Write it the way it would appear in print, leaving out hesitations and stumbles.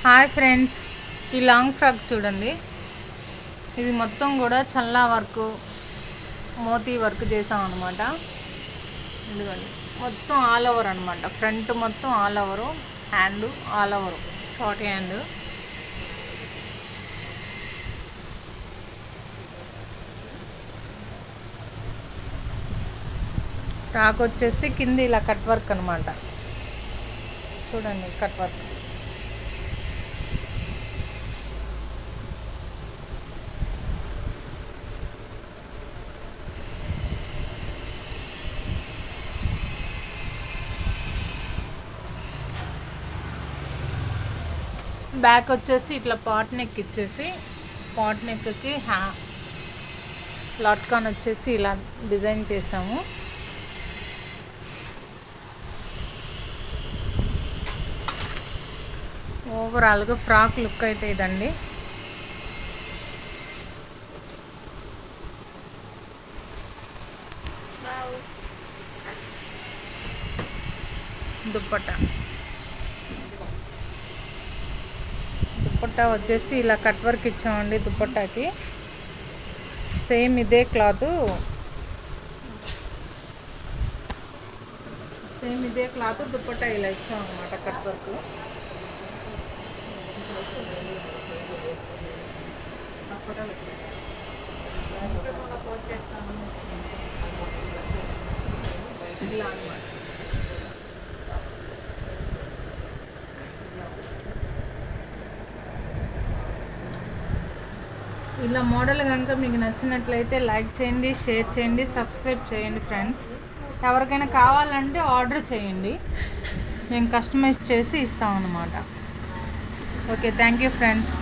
Hi friends, ఈ long frock చూడండి. ఇది మొత్తం కూడా చల్లా వర్క్, మోతీ వర్క్ చేసాం అనమాట. ఇదిగోండి, మొత్తం ఆల్ ఓవర్ అనమాట. ఫ్రంట్ మొత్తం all over, hand all over, short hand. Frock వచ్చేసి కింద ఇలా కట్ వర్క్ అనమాట. చూడండి, కట్ వర్క్. బ్యాక్ వచ్చేసి ఇట్లా పాట్ నెక్ ఇచ్చేసి, పాట్ నెక్కి లాట్కాన్ వచ్చేసి ఇలా డిజైన్ చేసాము. ఓవరాల్గా ఫ్రాక్ లుక్ అయితే ఇదండి. దుప్పట్టా వచ్చేసి ఇలా కట్ వర్క్ ఇచ్చామండి. దుప్పట్టాకి సేమ్ ఇదే క్లాత్, దుప్పట్టా ఇలా ఇచ్చామన్నమాట. కట్ వర్క్ ఇలా అన్నమాట. ఇలా మోడల్ కనుక మీకు నచ్చినట్లయితే లైక్ చేయండి, షేర్ చేయండి, సబ్స్క్రైబ్ చేయండి ఫ్రెండ్స్. ఎవరికైనా కావాలంటే ఆర్డర్ చేయండి, మేము కస్టమైజ్ చేసి ఇస్తామన్నమాట. Okay, thank you friends.